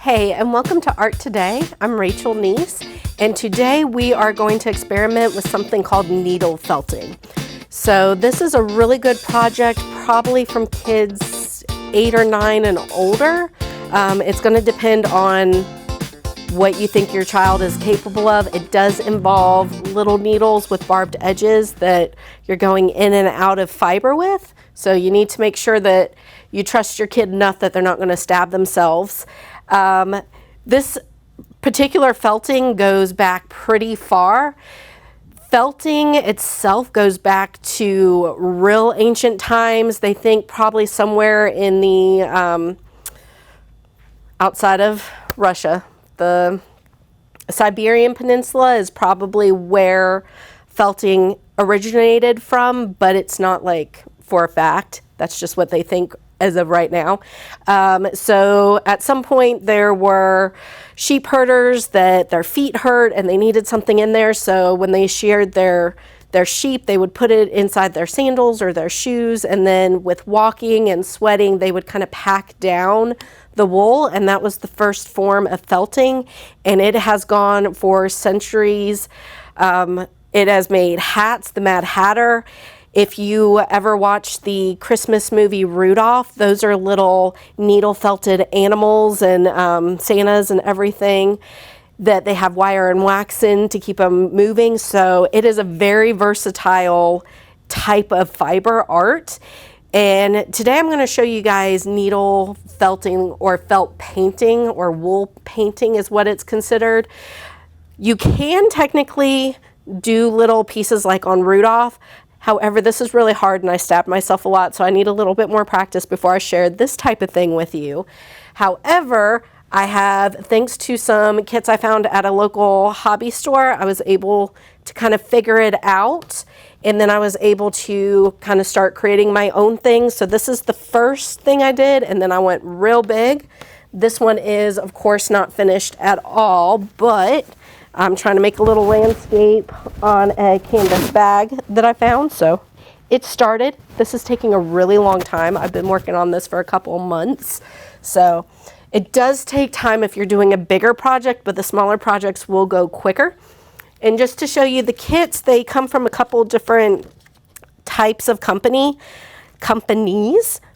Hey, and welcome to Art Today. I'm Rachel Neese, and today we are going to experiment with something called needle felting. So this is a really good project, probably from kids 8 or 9 and older. It's going to depend on what you think your child is capable of. It does involve little needles with barbed edges that you're going in and out of fiber with. So you need to make sure that you trust your kid enough that they're not going to stab themselves. This particular felting goes back pretty far. Felting itself goes back to real ancient times. They think probably somewhere in the outside of Russia. The Siberian Peninsula is probably where felting originated from, but it's not like for a fact. That's just what they think as of right now. So at some point there were sheep herders that their feet hurt and they needed something in there. So when they sheared their sheep, they would put it inside their sandals or their shoes. And then with walking and sweating, they would kind of pack down the wool. And that was the first form of felting. And it has gone for centuries. It has made hats, the Mad Hatter. If you ever watch the Christmas movie Rudolph, those are little needle felted animals and Santas and everything that they have wire and wax in to keep them moving. So it is a very versatile type of fiber art. And today I'm going to show you guys needle felting or felt painting, or wool painting is what it's considered. You can technically do little pieces like on Rudolph. However, this is really hard and I stabbed myself a lot, so I need a little bit more practice before I share this type of thing with you. However, I have, thanks to some kits I found at a local hobby store, I was able to kind of figure it out, and then I was able to kind of start creating my own things. So this is the first thing I did, and then I went real big. This one is, of course, not finished at all, but I'm trying to make a little landscape on a canvas bag that I found. So it started. This is taking a really long time. I've been working on this for a couple months. So it does take time if you're doing a bigger project, but the smaller projects will go quicker. And just to show you the kits, they come from a couple different types of companies,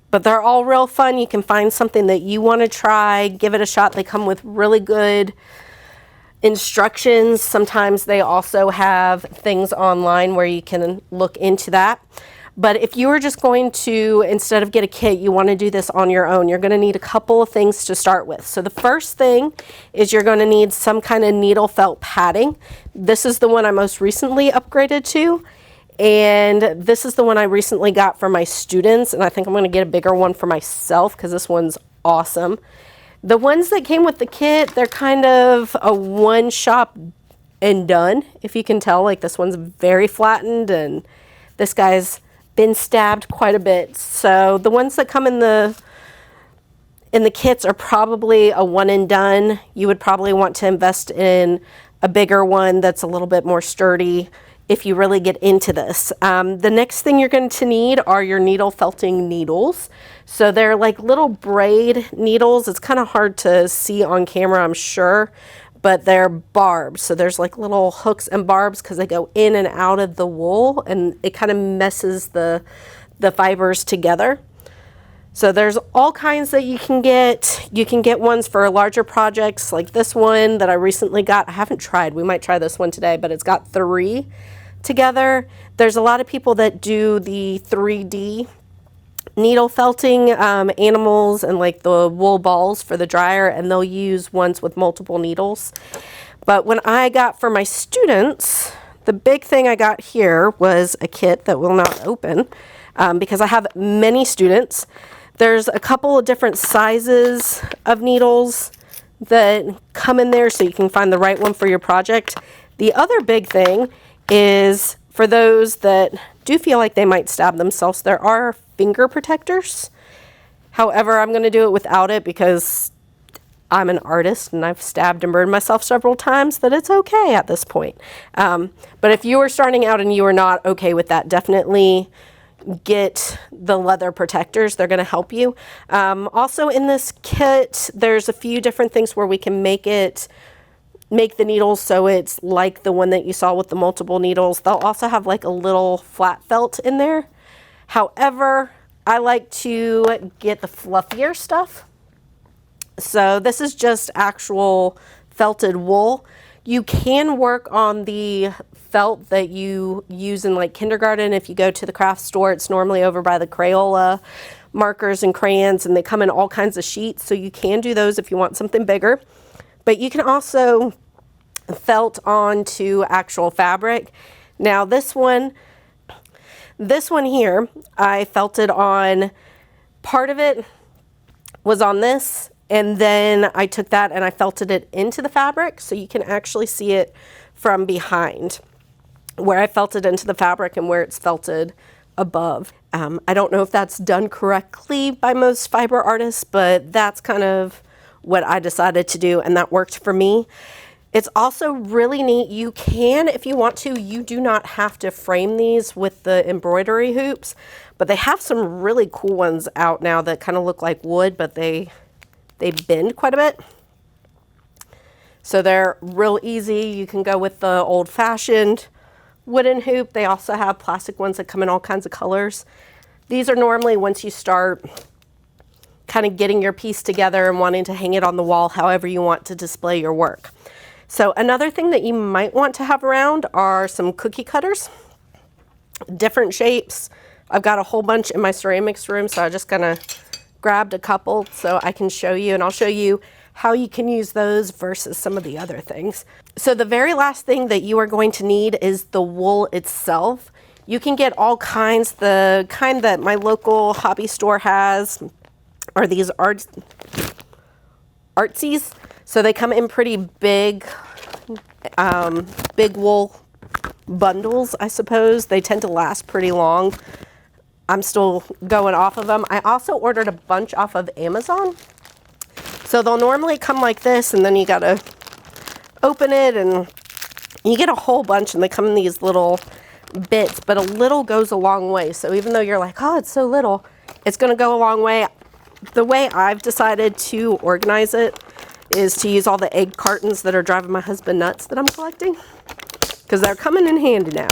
but they're all real fun. You can find something that you want to try, give it a shot. They come with really good instructions. Sometimes they also have things online where you can look into that. But if you are just going to, instead of get a kit, you want to do this on your own, you're going to need a couple of things to start with. So the first thing is you're going to need some kind of needle felt padding. This is the one I most recently upgraded to. And this is the one I recently got for my students. And I think I'm going to get a bigger one for myself because this one's awesome. The ones that came with the kit, they're kind of a one shop and done. If you can tell, like this one's very flattened and this guy's been stabbed quite a bit. So the ones that come in the kits are probably a one and done. You would probably want to invest in a bigger one that's a little bit more sturdy if you really get into this. The next thing you're going to need are your needle felting needles. So they're like little braid needles. It's kind of hard to see on camera, I'm sure, but they're barbed. So there's like little hooks and barbs because they go in and out of the wool and it kind of messes the fibers together. So there's all kinds that you can get. You can get ones for larger projects like this one that I recently got. I haven't tried. We might try this one today, but it's got 3 together. There's a lot of people that do the 3D needle felting animals and like the wool balls for the dryer, and they'll use ones with multiple needles. But when I got for my students, the big thing I got here was a kit that will not open because I have many students. There's a couple of different sizes of needles that come in there so you can find the right one for your project. The other big thing is for those that do feel like they might stab themselves, there are finger protectors. However, I'm going to do it without it because I'm an artist and I've stabbed and burned myself several times, that it's okay at this point. But if you are starting out and you are not okay with that, definitely get the leather protectors. They're going to help you. Also in this kit, there's a few different things where we can make the needles so it's like the one that you saw with the multiple needles. They'll also have like a little flat felt in there. However, I like to get the fluffier stuff. So this is just actual felted wool. You can work on the felt that you use in like kindergarten. If you go to the craft store, it's normally over by the Crayola markers and crayons, and they come in all kinds of sheets. So you can do those if you want something bigger. But you can also felt onto actual fabric. Now this one here, I felted on, part of it was on this, and then I took that and I felted it into the fabric, so you can actually see it from behind, where I felted into the fabric and where it's felted above. I don't know if that's done correctly by most fiber artists, but that's kind of what I decided to do, and that worked for me. It's also really neat. You can, if you want to, you do not have to frame these with the embroidery hoops, but they have some really cool ones out now that kind of look like wood, but they bend quite a bit. So they're real easy. You can go with the old-fashioned wooden hoop. They also have plastic ones that come in all kinds of colors. These are normally, once you start kind of getting your piece together and wanting to hang it on the wall however you want to display your work. So another thing that you might want to have around are some cookie cutters, different shapes. I've got a whole bunch in my ceramics room, so I'm just gonna grabbed a couple so I can show you, and I'll show you how you can use those versus some of the other things. So the very last thing that you are going to need is the wool itself. You can get all kinds. The kind that my local hobby store has are these artsies. So they come in pretty big, big wool bundles, I suppose. They tend to last pretty long. I'm still going off of them. I also ordered a bunch off of Amazon. So they'll normally come like this, and then you gotta open it, and you get a whole bunch, and they come in these little bits, but a little goes a long way. So even though you're like, oh, it's so little, it's gonna go a long way. The way I've decided to organize it is to use all the egg cartons that are driving my husband nuts that I'm collecting, because they're coming in handy now.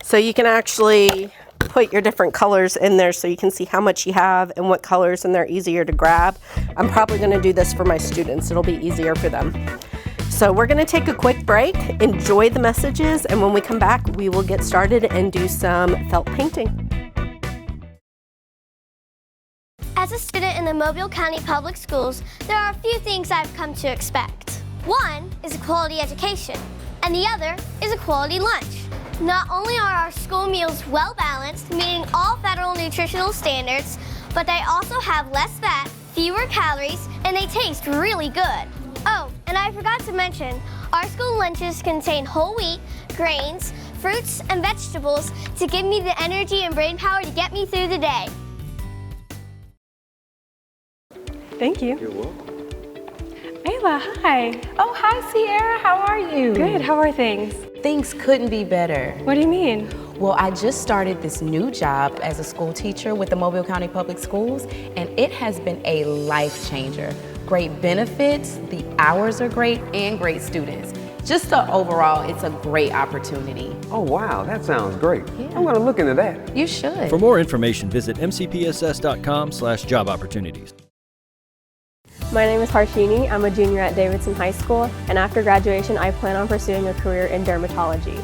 So you can actually put your different colors in there so you can see how much you have and what colors, and they're easier to grab. I'm probably going to do this for my students. It'll be easier for them. So we're going to take a quick break, enjoy the messages, and when we come back, we will get started and do some felt painting. As a student in the Mobile County Public Schools, there are a few things I've come to expect. One is a quality education, and the other is a quality lunch. Not only are our school meals well balanced, meeting all federal nutritional standards, but they also have less fat, fewer calories, and they taste really good. Oh, and I forgot to mention, our school lunches contain whole wheat, grains, fruits, and vegetables to give me the energy and brain power to get me through the day. Thank you. You're welcome. Ayla, hi. Oh, hi, Sierra. How are you? Good, how are things? Things couldn't be better. What do you mean? Well, I just started this new job as a school teacher with the Mobile County Public Schools, and it has been a life changer. Great benefits, the hours are great, and great students. Just overall, it's a great opportunity. Oh, wow, that sounds great. Yeah. I'm going to look into that. You should. For more information, visit mcpss.com/job opportunities. My name is Harshini. I'm a junior at Davidson High School, and after graduation, I plan on pursuing a career in dermatology.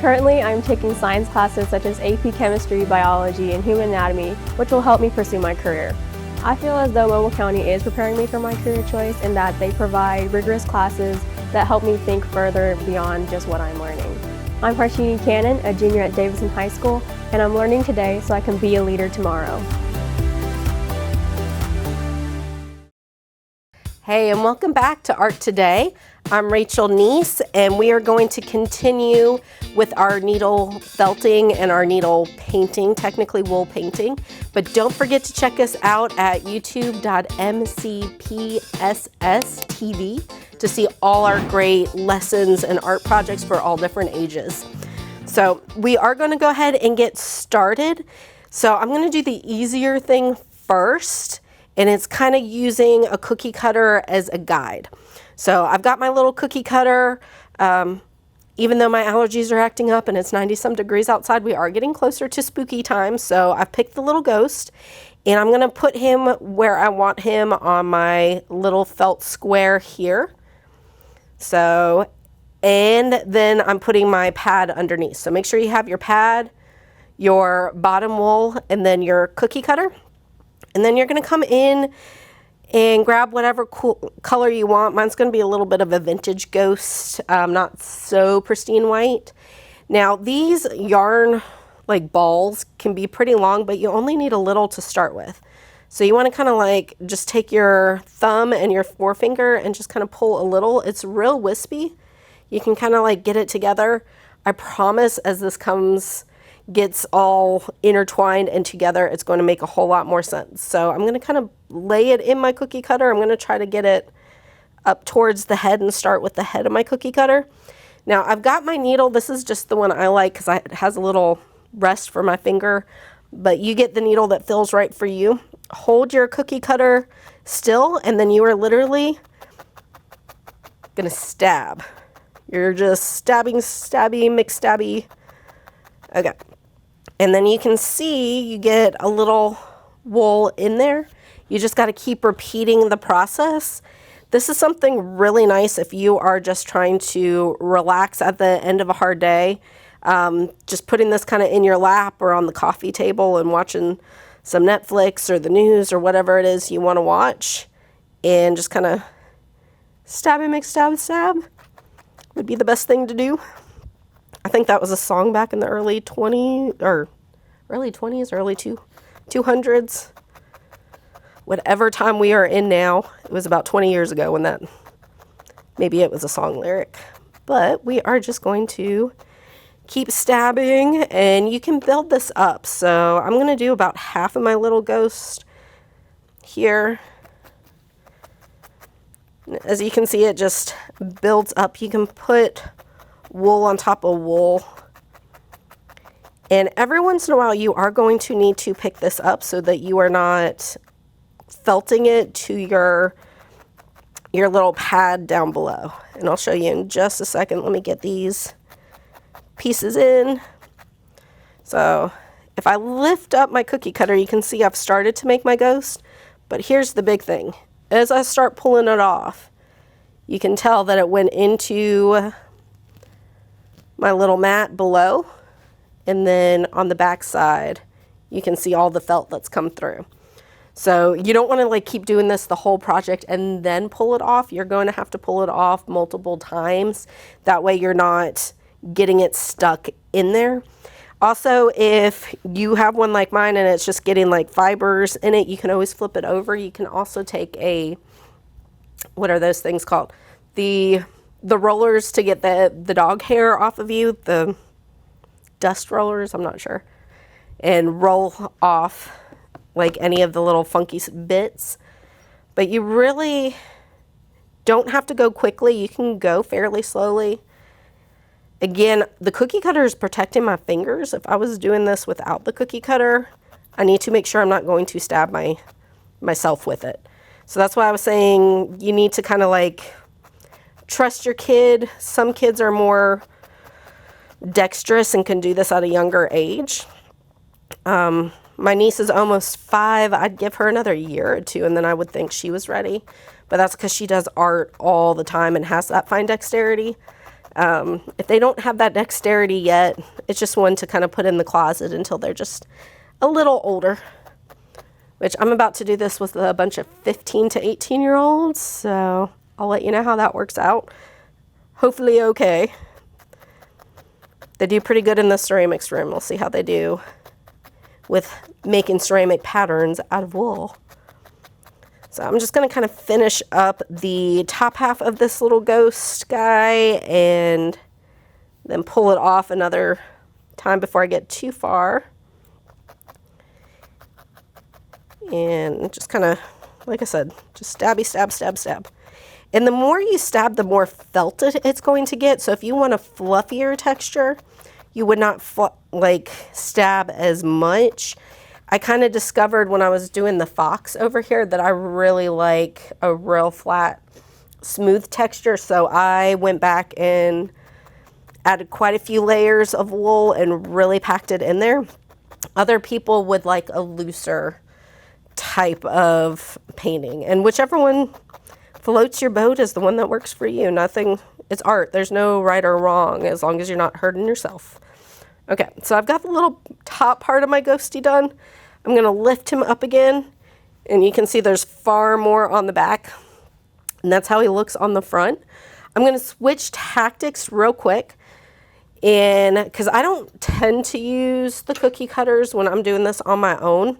Currently, I'm taking science classes such as AP Chemistry, Biology, and Human Anatomy, which will help me pursue my career. I feel as though Mobile County is preparing me for my career choice in that they provide rigorous classes that help me think further beyond just what I'm learning. I'm Harshini Cannon, a junior at Davidson High School, and I'm learning today so I can be a leader tomorrow. Hey, and welcome back to Art Today. I'm Rachel Neese, and we are going to continue with our needle felting and our needle painting, technically wool painting. But don't forget to check us out at youtube.mcpsstv to see all our great lessons and art projects for all different ages. So we are going to go ahead and get started. So I'm going to do the easier thing first, and it's kind of using a cookie cutter as a guide. So I've got my little cookie cutter. Even though my allergies are acting up and it's 90-some degrees outside, we are getting closer to spooky time. So I've picked the little ghost, and I'm going to put him where I want him on my little felt square here. So, and then I'm putting my pad underneath. So make sure you have your pad, your bottom wool, and then your cookie cutter. And then you're going to come in and grab whatever cool color you want. Mine's going to be a little bit of a vintage ghost, not so pristine white. Now these yarn like balls can be pretty long, but you only need a little to start with. So you want to kind of like just take your thumb and your forefinger and just kind of pull a little. It's real wispy. You can kind of like get it together. I promise as this gets all intertwined and together, it's going to make a whole lot more sense. So I'm going to kind of lay it in my cookie cutter. I'm going to try to get it up towards the head and start with the head of my cookie cutter. Now I've got my needle. This is just the one I like because it has a little rest for my finger, but you get the needle that feels right for you. Hold your cookie cutter still, and then you are literally going to stab. You're just stabbing, stabby, mix stabby. Okay. And then you can see you get a little wool in there. You just got to keep repeating the process. This is something really nice if you are just trying to relax at the end of a hard day. Just putting this kind of in your lap or on the coffee table and watching some Netflix or the news or whatever it is you want to watch, and just kind of stab and mix, stab, stab would be the best thing to do. I think that was a song back in the early 20s, early 200s. Whatever time we are in now, it was about 20 years ago when maybe it was a song lyric. But we are just going to keep stabbing, and you can build this up. So I'm going to do about half of my little ghost here. As you can see, it just builds up. You can put wool on top of wool, and every once in a while you are going to need to pick this up so that you are not felting it to your little pad down below. And I'll show you in just a second. Let me get these pieces in. So if I lift up my cookie cutter, you can see I've started to make my ghost, but here's the big thing. As I start pulling it off, you can tell that it went into my little mat below, and then on the back side you can see all the felt that's come through. So you don't want to like keep doing this the whole project and then pull it off. You're going to have to pull it off multiple times. That way you're not getting it stuck in there. Also, if you have one like mine and it's just getting like fibers in it, you can always flip it over. You can also take what are those things called? The rollers to get the dog hair off of you, the dust rollers, I'm not sure, and roll off like any of the little funky bits. But you really don't have to go quickly. You can go fairly slowly. Again, the cookie cutter is protecting my fingers. If I was doing this without the cookie cutter, I need to make sure I'm not going to stab myself with it. So that's why I was saying you need to kind of like trust your kid. Some kids are more dexterous and can do this at a younger age. My niece is almost 5. I'd give her another year or 2 and then I would think she was ready. But that's because she does art all the time and has that fine dexterity. If they don't have that dexterity yet, it's just one to kind of put in the closet until they're just a little older. Which I'm about to do this with a bunch of 15 to 18-year-olds, so I'll let you know how that works out. Hopefully okay. They do pretty good in the ceramics room. We'll see how they do with making ceramic patterns out of wool. So I'm just going to kind of finish up the top half of this little ghost guy and then pull it off another time before I get too far. And just kind of, like I said, just stabby, stab, stab, stab. And the more you stab, the more felted it's going to get. So if you want a fluffier texture, you would not like stab as much. I kind of discovered when I was doing the fox over here that I really like a real flat, smooth texture. So I went back and added quite a few layers of wool and really packed it in there. Other people would like a looser type of painting, and whichever one floats your boat is the one that works for you. Nothing, it's art. There's no right or wrong as long as you're not hurting yourself. Okay, so I've got the little top part of my ghosty done. I'm gonna lift him up again, and you can see there's far more on the back, and that's how he looks on the front. I'm gonna switch tactics real quick, and because I don't tend to use the cookie cutters when I'm doing this on my own.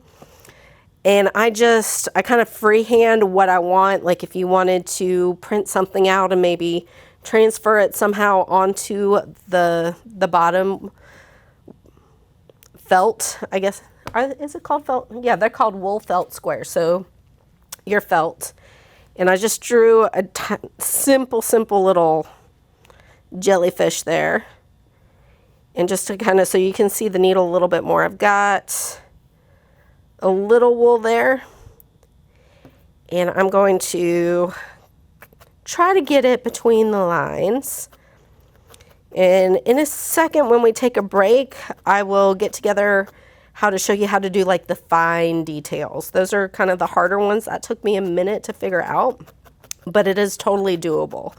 And I kind of freehand what I want. Like if you wanted to print something out and maybe transfer it somehow onto the bottom felt, I guess. Is it called felt? Yeah, they're called wool felt squares. So your felt. And I just drew a simple little jellyfish there. And just to kind of, so you can see the needle a little bit more. I've got a little wool there. And I'm going to try to get it between the lines. And in a second, when we take a break, I will get together how to show you how to do like the fine details. Those are kind of the harder ones. That took me a minute to figure out, but it is totally doable.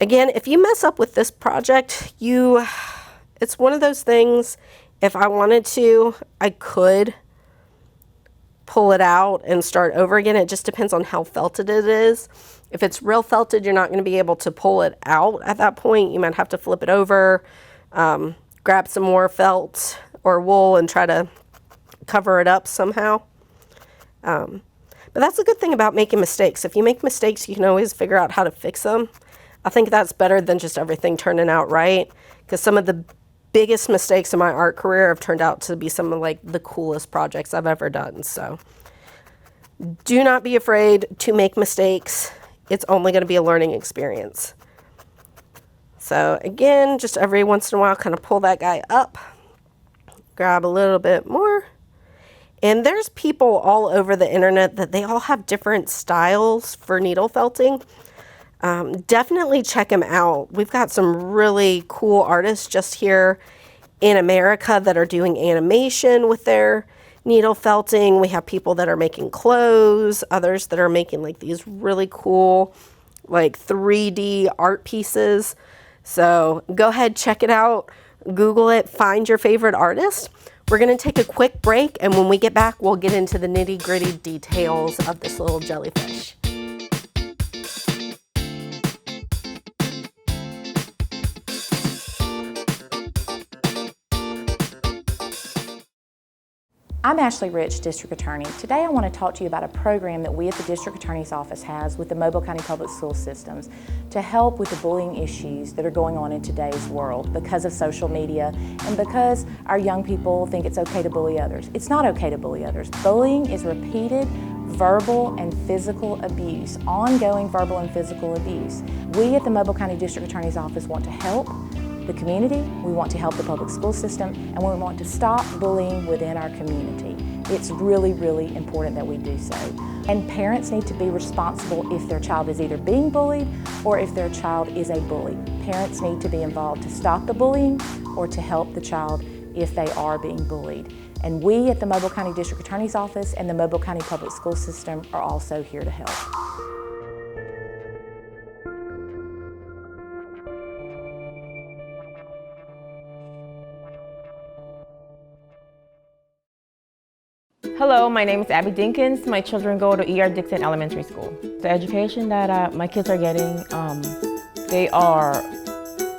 Again, if you mess up with this project, it's one of those things, if I wanted to, I could pull it out and start over again. It just depends on how felted it is. If it's real felted, you're not going to be able to pull it out at that point. You might have to flip it over, grab some more felt or wool and try to cover it up somehow. But that's a good thing about making mistakes. If you make mistakes, you can always figure out how to fix them. I think that's better than just everything turning out right, because some of the biggest mistakes in my art career have turned out to be some of like the coolest projects I've ever done. So do not be afraid to make mistakes. It's only going to be a learning experience. So again, just every once in a while, kind of pull that guy up, grab a little bit more. And there's people all over the internet that they all have different styles for needle felting. Definitely check them out. We've got some really cool artists just here in America that are doing animation with their needle felting. We have people that are making clothes, others that are making like these really cool like 3D art pieces. So go ahead, check it out, Google it, find your favorite artist. We're going to take a quick break, and when we get back, we'll get into the nitty-gritty details of this little jellyfish. I'm Ashley Rich, District Attorney. Today I want to talk to you about a program that we at the District Attorney's Office has with the Mobile County Public School Systems to help with the bullying issues that are going on in today's world because of social media and because our young people think it's okay to bully others. It's not okay to bully others. Bullying is repeated verbal and physical abuse, ongoing verbal and physical abuse. We at the Mobile County District Attorney's Office want to help the community, we want to help the public school system, and we want to stop bullying within our community. It's really, really important that we do so. And parents need to be responsible if their child is either being bullied or if their child is a bully. Parents need to be involved to stop the bullying or to help the child if they are being bullied. And we at the Mobile County District Attorney's Office and the Mobile County Public School System are also here to help. Hello, my name is Abby Dinkins. My children go to E.R. Dixon Elementary School. The education that my kids are getting,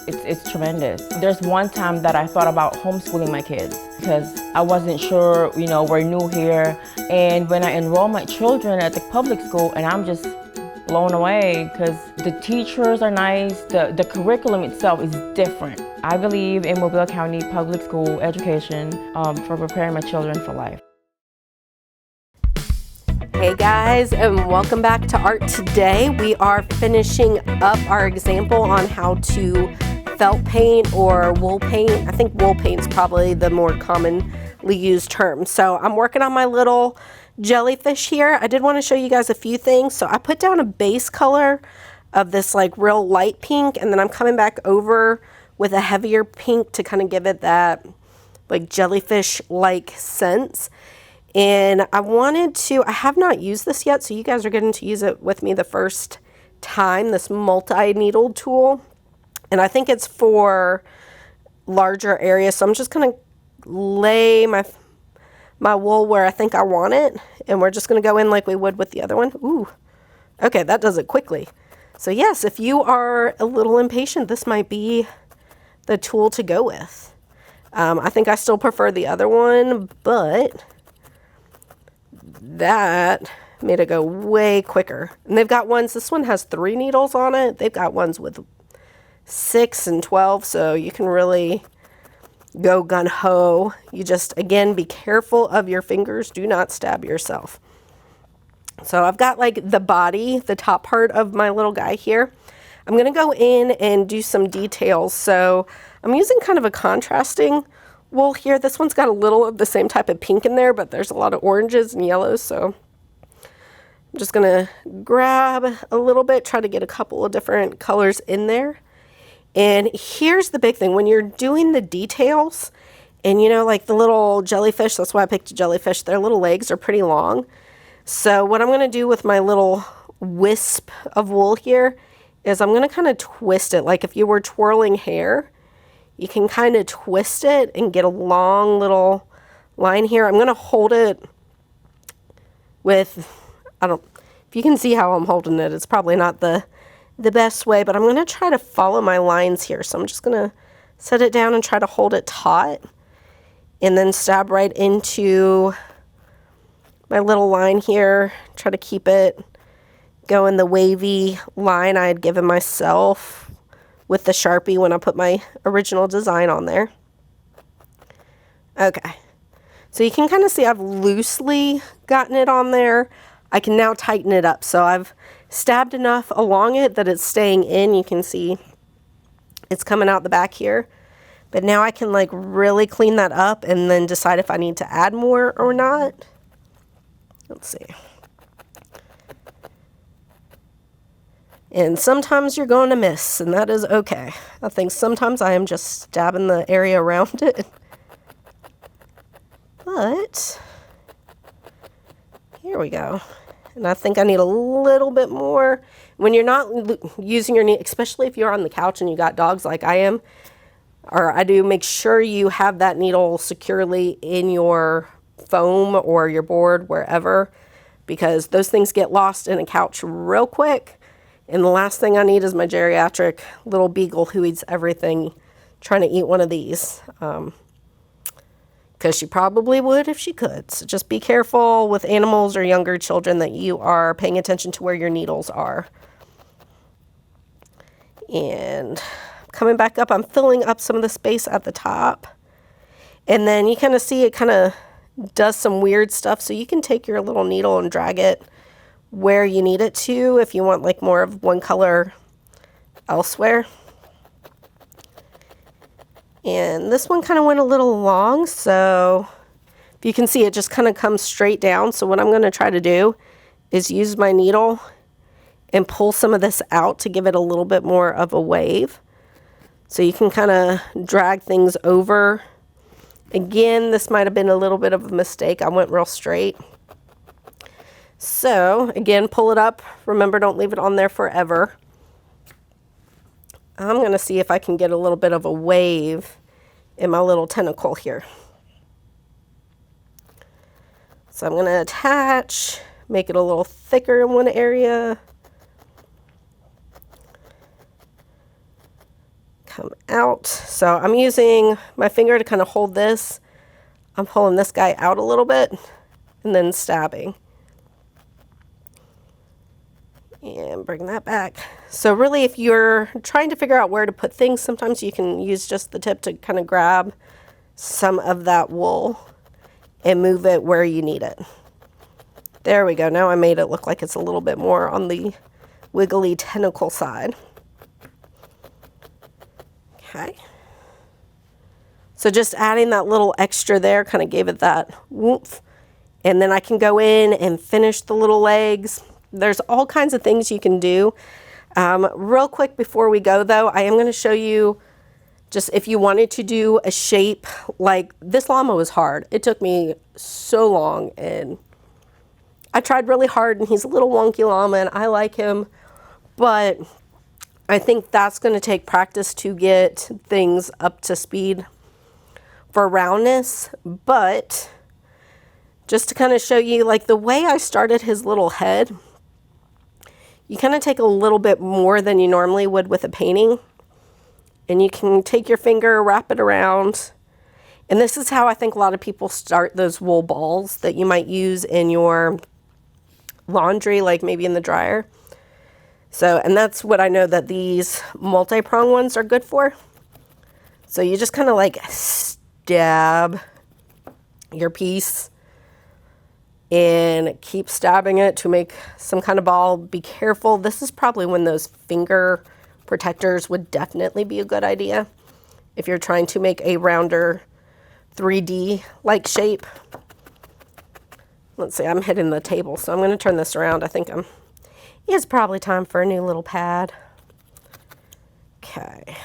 it's tremendous. There's one time that I thought about homeschooling my kids because I wasn't sure, we're new here. And when I enroll my children at the public school, and I'm just blown away because the teachers are nice, the curriculum itself is different. I believe in Mobile County Public School education for preparing my children for life. Hey guys, and welcome back to Art Today. We are finishing up our example on how to felt paint or wool paint. I think wool paint's probably the more commonly used term. So I'm working on my little jellyfish here. I did want to show you guys a few things. So I put down a base color of this like real light pink, and then I'm coming back over with a heavier pink to kind of give it that like jellyfish-like sense. And I have not used this yet, so you guys are getting to use it with me the first time, this multi-needle tool. And I think it's for larger areas, so I'm just gonna lay my wool where I think I want it, and we're just gonna go in like we would with the other one. Ooh, okay, that does it quickly. So yes, if you are a little impatient, this might be the tool to go with. I think I still prefer the other one, but that made it go way quicker. And they've got ones, this one has 3 needles on it. They've got ones with 6 and 12, so you can really go gun-ho. You just, again, be careful of your fingers. Do not stab yourself. So I've got like the body, the top part of my little guy here. I'm going to go in and do some details. So I'm using kind of a contrasting wool here. This one's got a little of the same type of pink in there, but there's a lot of oranges and yellows. So I'm just going to grab a little bit, try to get a couple of different colors in there. And here's the big thing. When you're doing the details, and you know, like the little jellyfish, that's why I picked a jellyfish, their little legs are pretty long. So what I'm going to do with my little wisp of wool here is I'm going to kind of twist it. Like if you were twirling hair, you can kind of twist it and get a long little line here. I'm going to hold it with, if you can see how I'm holding it, it's probably not the best way, but I'm going to try to follow my lines here. So I'm just going to set it down and try to hold it taut and then stab right into my little line here. Try to keep it going the wavy line I had given myself with the Sharpie when I put my original design on there. Okay, so you can kind of see I've loosely gotten it on there. I can now tighten it up. So I've stabbed enough along it that it's staying in. You can see it's coming out the back here. But now I can like really clean that up and then decide if I need to add more or not. Let's see. And sometimes you're going to miss, and that is okay. I think sometimes I am just stabbing the area around it. But here we go. And I think I need a little bit more. When you're not using your knee, especially if you're on the couch and you got dogs like I am, or I do, make sure you have that needle securely in your foam or your board, wherever, because those things get lost in a couch real quick. And the last thing I need is my geriatric little beagle who eats everything trying to eat one of these. Because she probably would if she could. So just be careful with animals or younger children that you are paying attention to where your needles are. And coming back up, I'm filling up some of the space at the top. And then you kind of see it kind of does some weird stuff. So you can take your little needle and drag it where you need it to if you want like more of one color elsewhere. And this one kind of went a little long, so if you can see, it just kind of comes straight down. So what I'm going to try to do is use my needle and pull some of this out to give it a little bit more of a wave. So you can kind of drag things over. Again, this might have been a little bit of a mistake. I went real straight. So again, pull it up. Remember, don't leave it on there forever. I'm going to see if I can get a little bit of a wave in my little tentacle here. So I'm going to attach, make it a little thicker in one area. Come out. So I'm using my finger to kind of hold this. I'm pulling this guy out a little bit and then stabbing. And bring that back. So really, if you're trying to figure out where to put things, sometimes you can use just the tip to kind of grab some of that wool and move it where you need it. There we go. Now I made it look like it's a little bit more on the wiggly tentacle side. Okay. So just adding that little extra there kind of gave it that woomph. And then I can go in and finish the little legs. There's all kinds of things you can do. Real quick before we go though, I am going to show you just if you wanted to do a shape like this llama was hard. It took me so long and I tried really hard, and he's a little wonky llama and I like him, but I think that's going to take practice to get things up to speed for roundness. But just to kind of show you, like the way I started his little head, you kind of take a little bit more than you normally would with a painting, and you can take your finger, wrap it around, and this is how I think a lot of people start those wool balls that you might use in your laundry, like maybe in the dryer. So, and that's what I know that these multi-prong ones are good for. So you just kind of like stab your piece and keep stabbing it to make some kind of ball. Be careful. This is probably when those finger protectors would definitely be a good idea if you're trying to make a rounder 3D like shape. Let's see, I'm hitting the table, so I'm going to turn this around. I think it's probably time for a new little pad. Okay.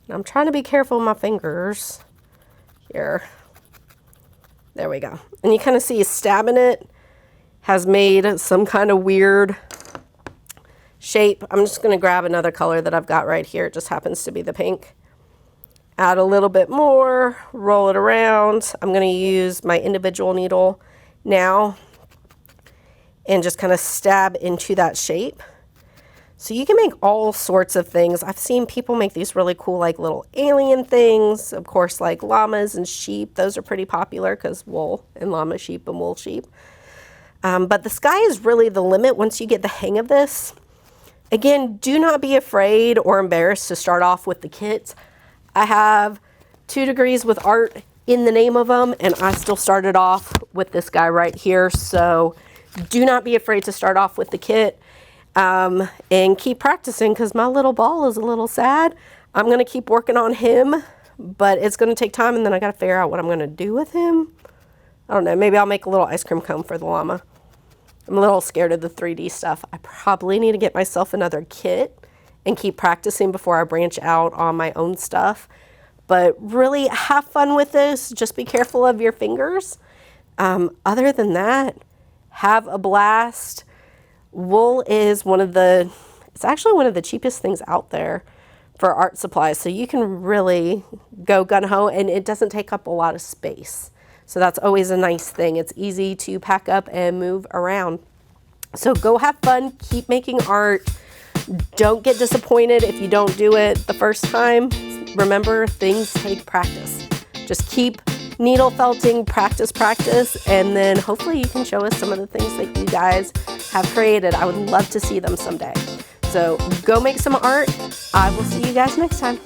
I'm trying to be careful with my fingers here. There we go. And you kind of see stabbing it has made some kind of weird shape. I'm just going to grab another color that I've got right here. It just happens to be the pink. Add a little bit more, roll it around. I'm going to use my individual needle now and just kind of stab into that shape. So you can make all sorts of things. I've seen people make these really cool like little alien things. Of course, like llamas and sheep. Those are pretty popular because wool and llama sheep and wool sheep. But the sky is really the limit once you get the hang of this. Again, do not be afraid or embarrassed to start off with the kits. I have 2 degrees with art in the name of them, and I still started off with this guy right here. So do not be afraid to start off with the kit. And keep practicing, because my little ball is a little sad. I'm going to keep working on him, but it's going to take time, and then I got to figure out what I'm going to do with him. I don't know. Maybe I'll make a little ice cream cone for the llama. I'm a little scared of the 3D stuff. I probably need to get myself another kit and keep practicing before I branch out on my own stuff. But really have fun with this. Just be careful of your fingers. Other than that, have a blast. Wool is it's actually one of the cheapest things out there for art supplies. So you can really go gung-ho, and it doesn't take up a lot of space. So that's always a nice thing. It's easy to pack up and move around. So go have fun, keep making art. Don't get disappointed if you don't do it the first time. Remember, things take practice. Just keep needle felting, practice, and then hopefully you can show us some of the things that you guys have created. I would love to see them someday. So go make some art. I will see you guys next time.